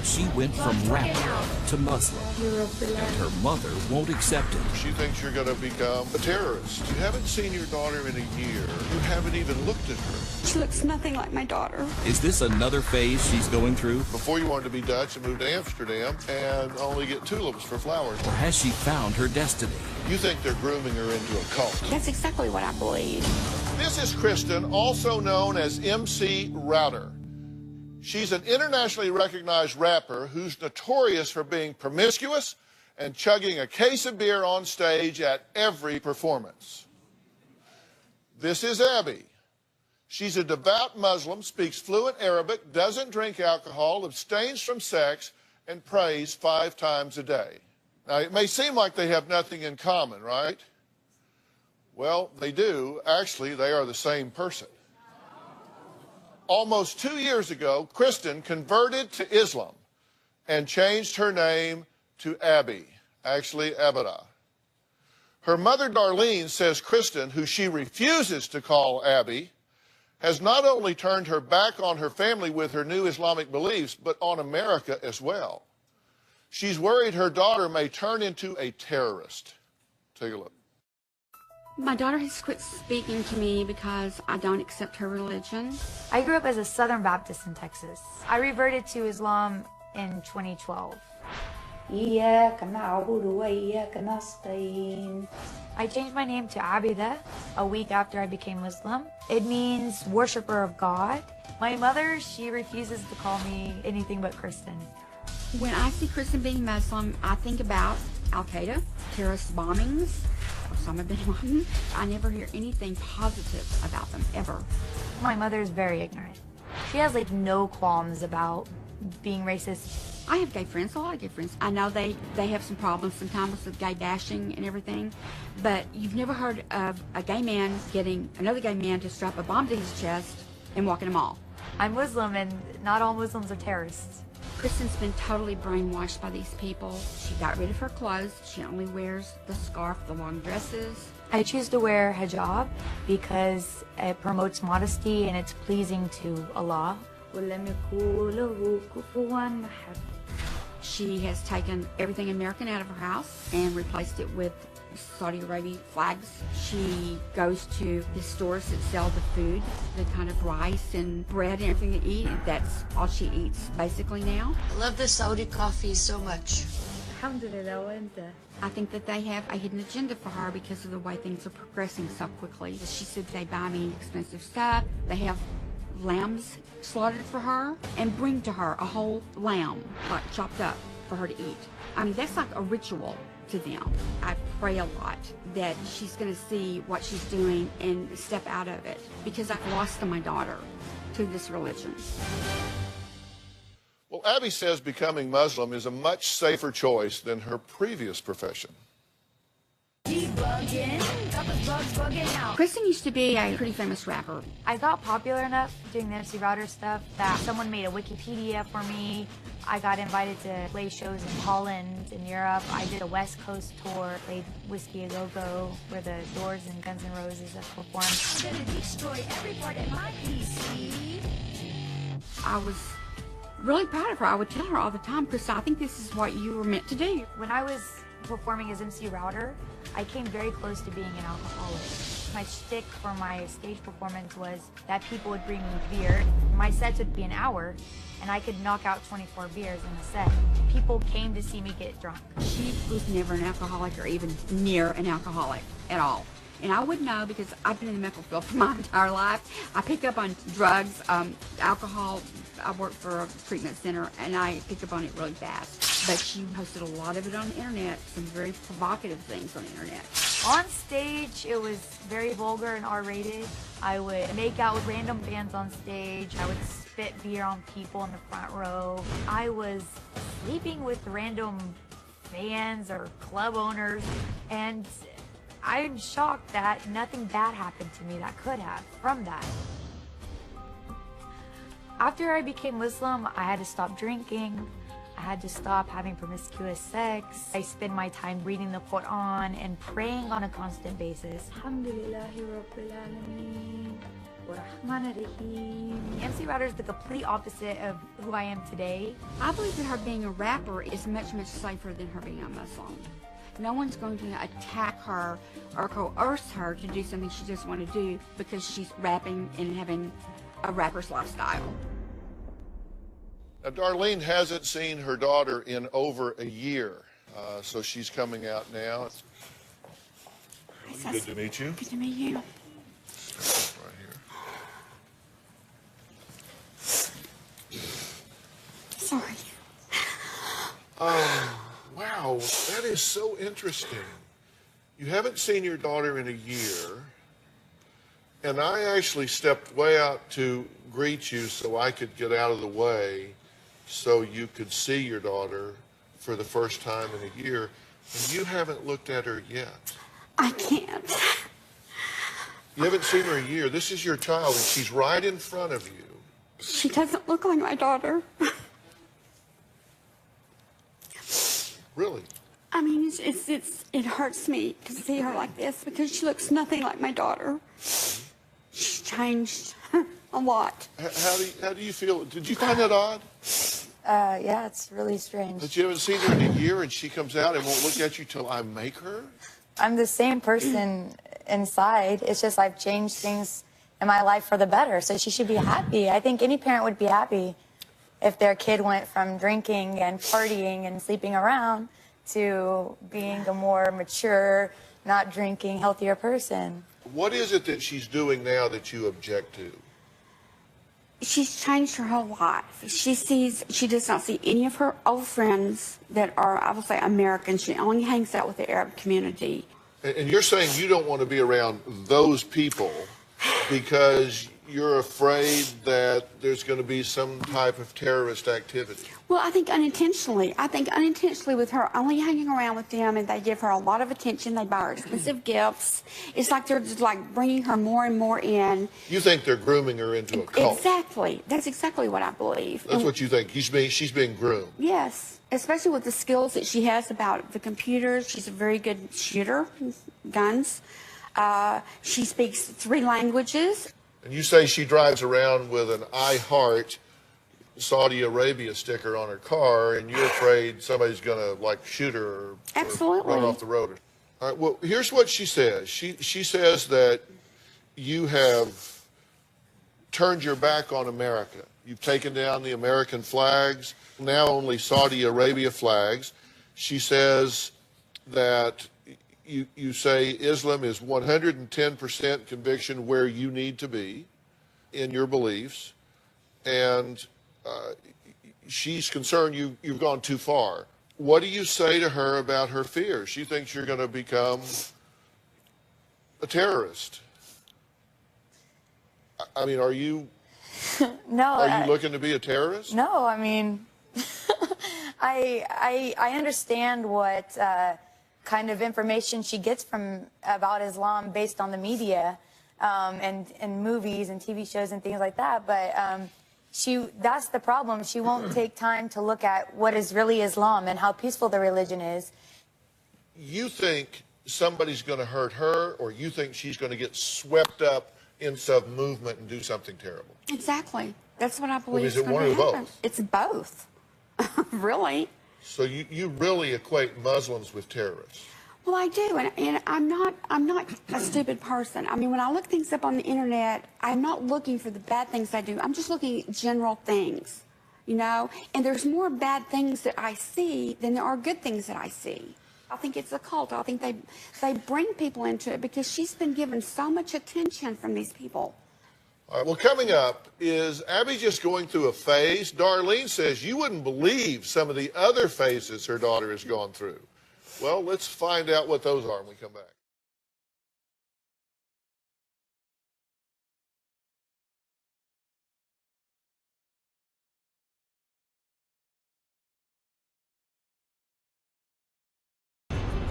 She went from rapper to Muslim, and her mother won't accept it. She thinks you're going to become a terrorist. You haven't seen your daughter in a year. You haven't even looked at her. She looks nothing like my daughter. Is this another phase she's going through? Before you wanted to be Dutch and move to Amsterdam and only get tulips for flowers. Or has she found her destiny? You think they're grooming her into a cult. That's exactly what I believe. This is Kristen, also known as MC Router. She's an internationally recognized rapper who's notorious for being promiscuous and chugging a case of beer on stage at every performance. This is Abby. She's a devout Muslim, speaks fluent Arabic, doesn't drink alcohol, abstains from sex, and prays 5 times a day. Now, it may seem like they have nothing in common, right? Well, they do. Actually, they are the same person. Almost 2 years ago, Kristen converted to Islam and changed her name to Abby, actually Abada. Her mother, Darlene, says Kristen, who she refuses to call Abby, has not only turned her back on her family with her new Islamic beliefs, but on America as well. She's worried her daughter may turn into a terrorist. Take a look. My daughter has quit speaking to me because I don't accept her religion. I grew up as a Southern Baptist in Texas. I reverted to Islam in 2012. I changed my name to Abida a week after I became Muslim. It means worshiper of God. My mother, she refuses to call me anything but Kristen. When I see Kristen being Muslim, I think about Al-Qaeda, terrorist bombings, Osama bin Laden. I never hear anything positive about them, ever. My mother is very ignorant. She has like no qualms about being racist. I have gay friends, a lot of gay friends. I know they have some problems sometimes with gay bashing and everything, but you've never heard of a gay man getting another gay man to strap a bomb to his chest and walk in a mall. I'm Muslim and not all Muslims are terrorists. Kristen's been totally brainwashed by these people. She got rid of her clothes. She only wears the scarf, the long dresses. I choose to wear hijab because it promotes modesty and it's pleasing to Allah. She has taken everything American out of her house and replaced it with Saudi Arabian flags. She goes to the stores that sell the food, the kind of rice and bread and everything to eat. That's all she eats basically now. I love the Saudi coffee so much. I think that they have a hidden agenda for her because of the way things are progressing so quickly. She said they buy me expensive stuff. They have lambs slaughtered for her and bring to her a whole lamb, like chopped up, for her to eat. I mean, that's like a ritual to them. I pray a lot that she's going to see what she's doing and step out of it, because I've lost my daughter to this religion. Well, Abby says becoming Muslim is a much safer choice than her previous profession. Kristen used to be a pretty famous rapper. I got popular enough doing the MC Router stuff that someone made a Wikipedia for me. I got invited to play shows in Holland, in Europe. I did a West Coast tour, played Whiskey A Go Go, where the Doors and Guns N' Roses have performed. I'm gonna destroy every part of my PC. I was really proud of her. I would tell her all the time, Kristen, I think this is what you were meant to do. When I was performing as MC Router, I came very close to being an alcoholic. My shtick for my stage performance was that people would bring me beer. My sets would be an hour, and I could knock out 24 beers in a set. People came to see me get drunk. She was never an alcoholic or even near an alcoholic at all. And I would know because I've been in the medical field for my entire life. I pick up on drugs, alcohol. I work for a treatment center, and I pick up on it really fast. But she posted a lot of it on the internet, some very provocative things on the internet. On stage, it was very vulgar and R-rated. I would make out with random fans on stage. I would spit beer on people in the front row. I was sleeping with random fans or club owners, and I'm shocked that nothing bad happened to me that could have from that. After I became Muslim, I had to stop drinking. I had to stop having promiscuous sex. I spend my time reading the Quran and praying on a constant basis. MC Router is the complete opposite of who I am today. I believe that her being a rapper is much, much safer than her being a Muslim. No one's going to attack her or coerce her to do something she doesn't want to do because she's rapping and having a rapper's lifestyle. Now, Darlene hasn't seen her daughter in over a year, so she's coming out now. Good to meet you. Good to meet you. Right here. Sorry. Wow, that is so interesting. You haven't seen your daughter in a year, and I actually stepped way out to greet you so I could get out of the way so you could see your daughter for the first time in a year, and you haven't looked at her yet. I can't. You haven't seen her in a year. This is your child, and she's right in front of you. She doesn't look like my daughter. Really? I mean, it hurts me to see her like this because she looks nothing like my daughter. She's changed a lot. How do you feel? Did you find that odd? Yeah, it's really strange. That you haven't seen her in a year and she comes out and won't look at you till I make her? I'm the same person inside. It's just I've changed things in my life for the better. So she should be happy. I think any parent would be happy if their kid went from drinking and partying and sleeping around to being a more mature, not drinking, healthier person. What is it that she's doing now that you object to? She's changed her whole life. She does not see any of her old friends that are, I would say, American. She only hangs out with the Arab community. And you're saying you don't want to be around those people because you're afraid that there's going to be some type of terrorist activity. Well, I think unintentionally with her only hanging around with them, and they give her a lot of attention. They buy her expensive gifts. It's like they're just like bringing her more and more in. You think they're grooming her into a cult? Exactly. That's exactly what I believe. That's what you think. She's being groomed. Yes, especially with the skills that she has about the computers. She's a very good shooter, guns. She speaks 3 languages. And you say she drives around with an I Heart Saudi Arabia sticker on her car, and you're afraid somebody's going to, like, shoot her or Absolutely. run off the road. All right, well, here's what she says. She says that you have turned your back on America. You've taken down the American flags, now only Saudi Arabia flags. She says that you say Islam is 110% conviction where you need to be in your beliefs, and she's concerned you've gone too far. What do you say to her about her fears? She thinks you're going to become a terrorist. I mean, are you? No. Are you looking to be a terrorist? No, I mean, I understand what kind of information she gets about Islam based on the media and movies and TV shows and things like that. But that's the problem. She won't take time to look at what is really Islam and how peaceful the religion is. You think somebody's going to hurt her, or you think she's going to get swept up in some movement and do something terrible? Exactly. That's what I believe. Is it one or both? It's both. Really. So you really equate Muslims with terrorists? Well, I do, and I'm not a stupid person. I mean, when I look things up on the internet, I'm not looking for the bad things I do. I'm just looking at general things, you know. And there's more bad things that I see than there are good things that I see. I think it's a cult. I think they bring people into it because she's been given so much attention from these people. All right, well, coming up, is Abby just going through a phase? Darlene says you wouldn't believe some of the other phases her daughter has gone through. Well, let's find out what those are when we come back.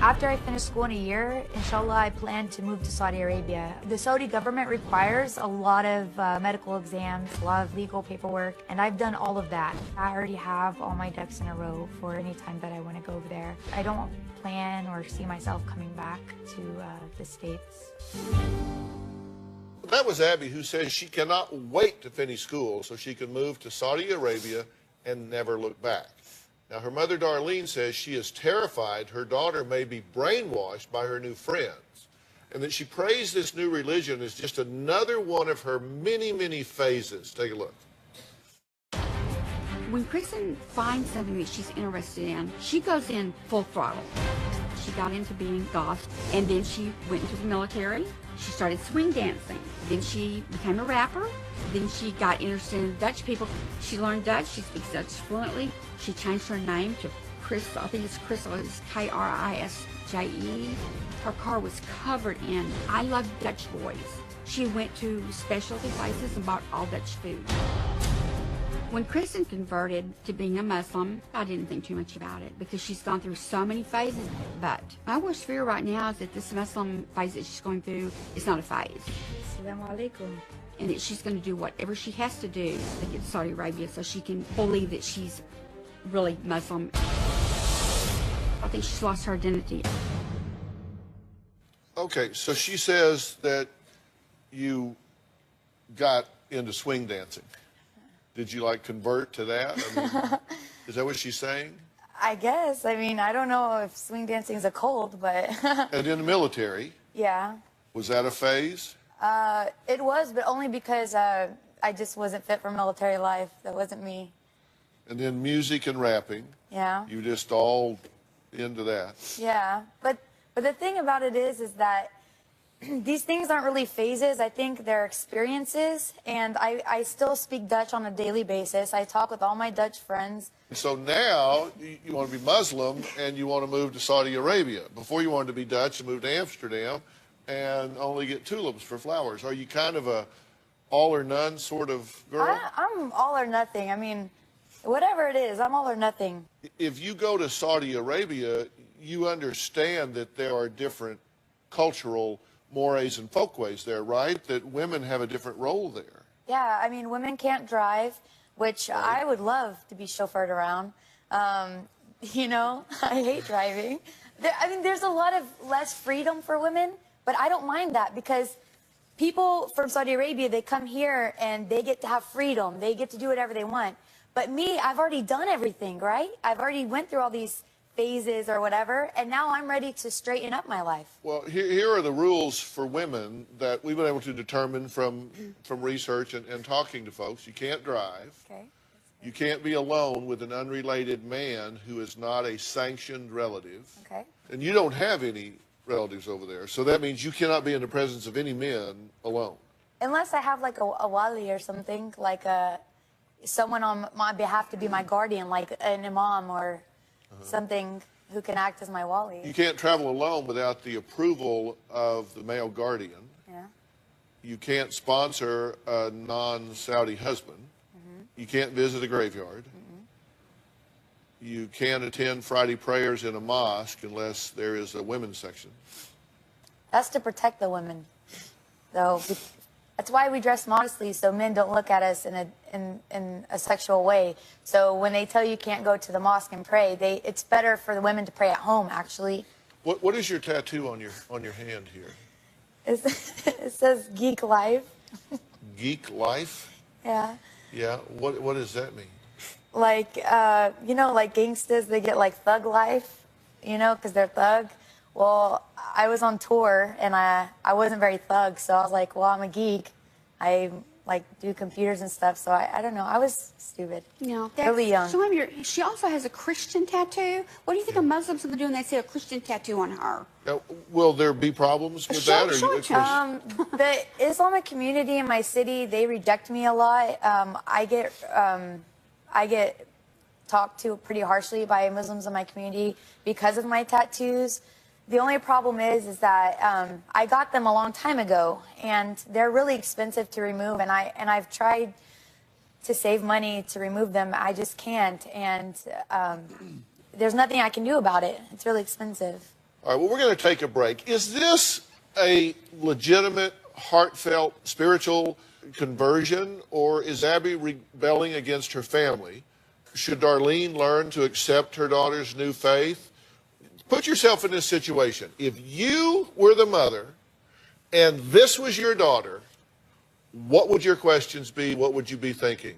After I finish school in a year, inshallah, I plan to move to Saudi Arabia. The Saudi government requires a lot of medical exams, a lot of legal paperwork, and I've done all of that. I already have all my ducks in a row for any time that I want to go over there. I don't plan or see myself coming back to the States. That was Abby, who says she cannot wait to finish school so she can move to Saudi Arabia and never look back. Now, her mother, Darlene, says she is terrified her daughter may be brainwashed by her new friends, and that she prays this new religion is just another one of her many, many phases. Take a look. When Kristen finds something that she's interested in, she goes in full throttle. She got into being goth, and then she went into the military. She started swing dancing. Then she became a rapper. Then she got interested in Dutch people. She learned Dutch. She speaks Dutch fluently. She changed her name to Chris. I think it's Crystal. It's K-R-I-S-J-E. Her car was covered in I Love Dutch Boys. She went to specialty places and bought all Dutch food. When Kristen converted to being a Muslim, I didn't think too much about it because she's gone through so many phases. But my worst fear right now is that this Muslim phase that she's going through is not a phase. Assalamu alaikum. And that she's going to do whatever she has to do to get to Saudi Arabia so she can believe that she's really Muslim. I think she's lost her identity. Okay, so she says that you got into swing dancing. Did you like convert to that? I mean, is that what she's saying? I guess. I mean, I don't know if swing dancing is a cult, but And in the military, yeah. was that a phase? It was, but only because I just wasn't fit for military life. That wasn't me. And then music and rapping. Yeah. You just all into that. Yeah. But the thing about it is that these things aren't really phases. I think they're experiences, and I still speak Dutch on a daily basis. I talk with all my Dutch friends. So now you want to be Muslim and you want to move to Saudi Arabia. Before you wanted to be Dutch and move to Amsterdam and only get tulips for flowers. Are you kind of a all or none sort of girl? I'm all or nothing. I mean, whatever it is, I'm all or nothing. If you go to Saudi Arabia, you understand that there are different cultural mores and folkways there, right? That women have a different role there. Yeah, I mean, women can't drive, which I would love to be chauffeured around. You know, I hate driving. I mean, there's a lot of less freedom for women, but I don't mind that because people from Saudi Arabia, they come here and they get to have freedom. They get to do whatever they want. But me, I've already done everything, right? I've already went through all these phases or whatever, and now I'm ready to straighten up my life. Well, here are the rules for women that we've been able to determine from research and talking to folks. You can't drive. Okay. You can't be alone with an unrelated man who is not a sanctioned relative. Okay. And you don't have any relatives over there. So that means you cannot be in the presence of any men alone. Unless I have like a wali or something, like someone on my behalf to be my guardian, like an imam or something who can act as my wali. You can't travel alone without the approval of the male guardian. Yeah. You can't sponsor a non-Saudi husband. You can't visit a graveyard. You can't attend Friday prayers in a mosque unless there is a women's section. That's to protect the women, though. That's why we dress modestly, so men don't look at us in a sexual way. So when they tell you can't go to the mosque and pray, it's better for the women to pray at home, actually. What is your tattoo on your hand here? It says Geek Life. Geek Life? Yeah. Yeah. What does that mean? Like, you know, like gangsters, they get like thug life, you know, because they're thug. Well, I was on tour, and I wasn't very thug, so I was like, well, I'm a geek. I, like, do computers and stuff, so I don't know. I was stupid. No. Really young. Show him she also has a Christian tattoo. What do you think a Muslim's going to do when they see a Christian tattoo on her? Will there be problems with that? Or Show it to us. The Islamic community in my city, they reject me a lot. I get talked to pretty harshly by Muslims in my community because of my tattoos. The only problem is that I got them a long time ago, and they're really expensive to remove. And I've tried to save money to remove them. I just can't, and there's nothing I can do about it. It's really expensive. All right. Well, we're going to take a break. Is this a legitimate, heartfelt, spiritual conversion, or is Abby rebelling against her family? Should Darlene learn to accept her daughter's new faith? Put yourself in this situation. If you were the mother and this was your daughter what would your questions be? What would you be thinking?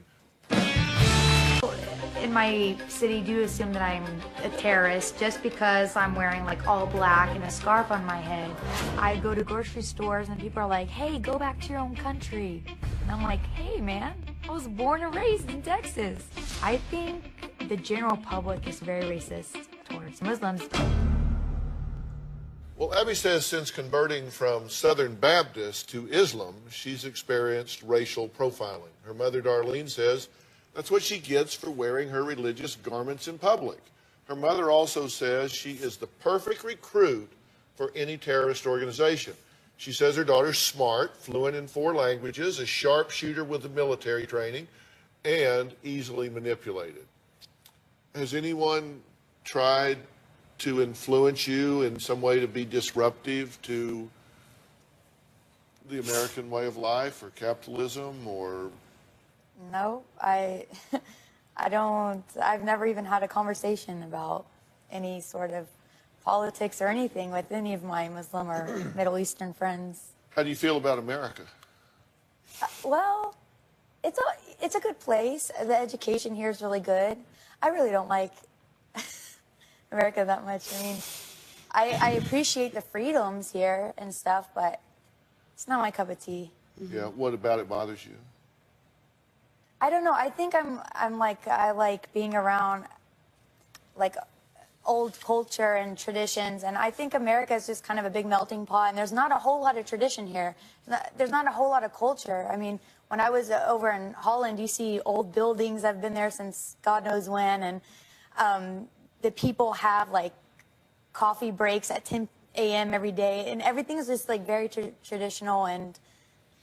In my city, do assume that I'm a terrorist just because I'm wearing like all black and a scarf on my head. I go to grocery stores and people are like, hey, go back to your own country. And I'm like, hey man, I was born and raised in Texas. I think the general public is very racist towards Muslims. Well, Abby says since converting from Southern Baptist to Islam, she's experienced racial profiling. Her mother, Darlene, says that's what she gets for wearing her religious garments in public. Her mother also says she is the perfect recruit for any terrorist organization. She says her daughter's smart, fluent in 4 languages, a sharpshooter with the military training, and easily manipulated. Has anyone tried to influence you in some way to be disruptive to the American way of life or capitalism or? No, I've never even had a conversation about any sort of politics or anything with any of my Muslim or Middle Eastern friends. How do you feel about America? Well, it's a good place. The education here is really good. I really don't like America that much. I mean, I appreciate the freedoms here and stuff, but it's not my cup of tea. Yeah, what about it bothers you? I don't know. I think I like being around like old culture and traditions, and I think America is just kind of a big melting pot, and there's not a whole lot of tradition here. There's not a whole lot of culture. I mean, when I was over in Holland, you see old buildings. I've been there since God knows when, and the people have like coffee breaks at 10 a.m. every day, and everything is just like very traditional. And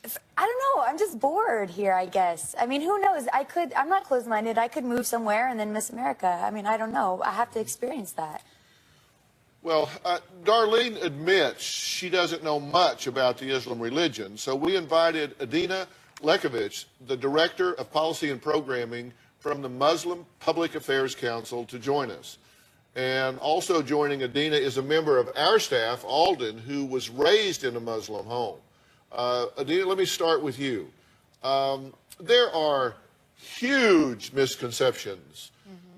I don't know, I'm just bored here, I guess. I mean, who knows? I'm not closed-minded. I could move somewhere and then miss America. I mean, I don't know. I have to experience that. Well, Darlene admits she doesn't know much about the Islam religion, so we invited Adina Lekovich, the Director of Policy and Programming from the Muslim Public Affairs Council, to join us. And also joining Adina is a member of our staff, Alden, who was raised in a Muslim home. Adina, let me start with you. There are huge misconceptions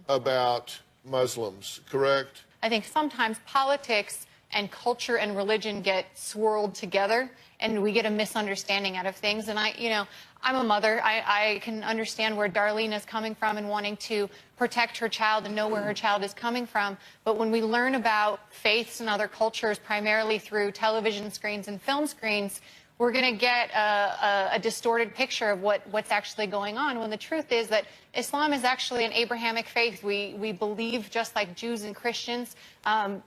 about Muslims, correct? I think sometimes politics and culture and religion get swirled together, and we get a misunderstanding out of things. And I'm a mother. I can understand where Darlene is coming from and wanting to protect her child and know where her child is coming from. But when we learn about faiths and other cultures, primarily through television screens and film screens, we're going to get a distorted picture of what's actually going on, when the truth is that Islam is actually an Abrahamic faith. We believe, just like Jews and Christians,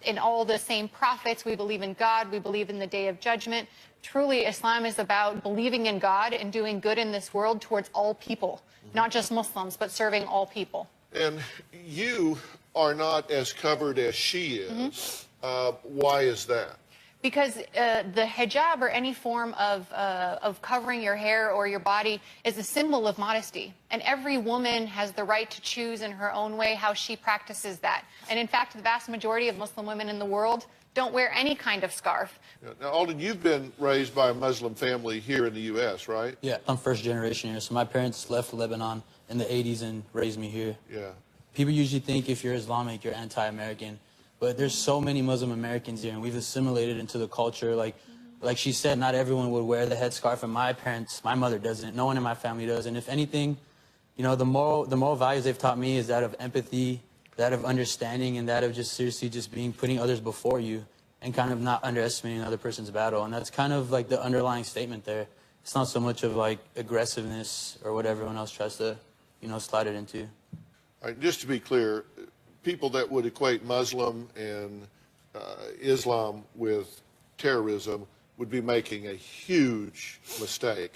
in all the same prophets. We believe in God. We believe in the Day of Judgment. Truly, Islam is about believing in God and doing good in this world towards all people, not just Muslims, but serving all people. And you are not as covered as she is. Why is that? Because the hijab, or any form of covering your hair or your body, is a symbol of modesty. And every woman has the right to choose in her own way how she practices that. And in fact, the vast majority of Muslim women in the world don't wear any kind of scarf. Now, Alden, you've been raised by a Muslim family here in the U.S., right? Yeah, I'm first generation here. So my parents left Lebanon in the 80s and raised me here. Yeah. People usually think if you're Islamic, you're anti-American. But there's so many Muslim Americans here, and we've assimilated into the culture. Like she said, not everyone would wear the headscarf, and my mother doesn't. No one in my family does. And if anything, the moral values they've taught me is that of empathy, that of understanding, and that of just seriously just putting others before you and kind of not underestimating another person's battle. And that's kind of like the underlying statement there. It's not so much of like aggressiveness or what everyone else tries to, slide it into. All right, just to be clear, people that would equate Muslim and Islam with terrorism would be making a huge mistake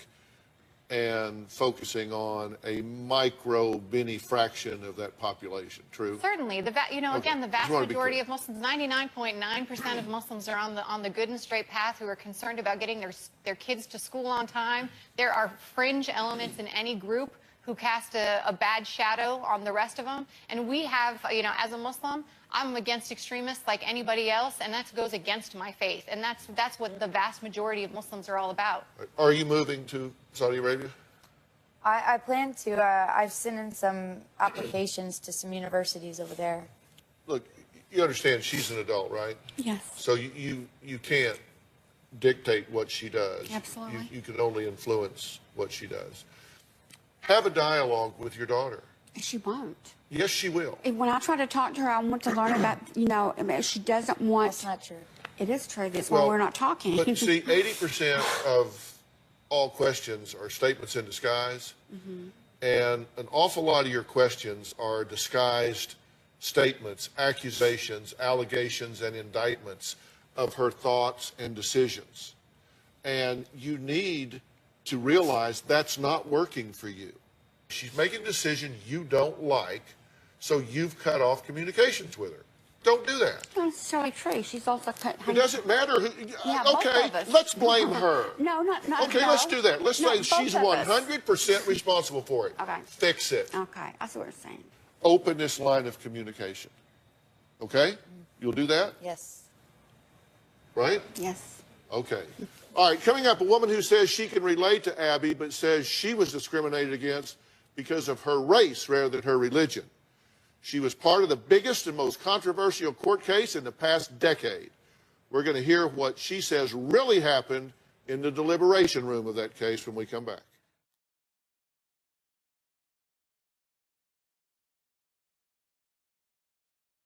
and focusing on a mini fraction of that population. True? Certainly. Again, the vast Okay. majority of Muslims, 99.9% of Muslims are on the good and straight path, who are concerned about getting their kids to school on time. There are fringe elements in any group who cast a bad shadow on the rest of them. And we have, you know, as a Muslim, I'm against extremists like anybody else, and that goes against my faith. And that's what the vast majority of Muslims are all about. Are you moving to Saudi Arabia? I plan to. I've sent in some applications to some universities over there. Look, you understand she's an adult, right? Yes. So you can't dictate what she does. Absolutely. You can only influence what she does. Have a dialogue with your daughter. She won't. Yes, she will. And when I try to talk to her, I want to learn about, you know, I mean, she doesn't want. That's not true. It is true. That's why we're not talking. But see, 80% of all questions are statements in disguise. And an awful lot of your questions are disguised statements, accusations, allegations, and indictments of her thoughts and decisions. And you need to realize that's not working for you. She's making a decision you don't like, so you've cut off communications with her. Don't do that. Not necessarily true. She's also cut. It doesn't matter who. Yeah, both okay, of us. let's blame her. No, not. Okay, no. let's do that. Let's No, say both she's of us. 100% responsible for it. Okay. Fix it. Okay, I see what you're saying. Open this line of communication. Okay? You'll do that? Yes. Right? Yes. Okay. All right, coming up, a woman who says she can relate to Abby, but says she was discriminated against because of her race rather than her religion. She was part of the biggest and most controversial court case in the past decade. We're going to hear what she says really happened in the deliberation room of that case when we come back.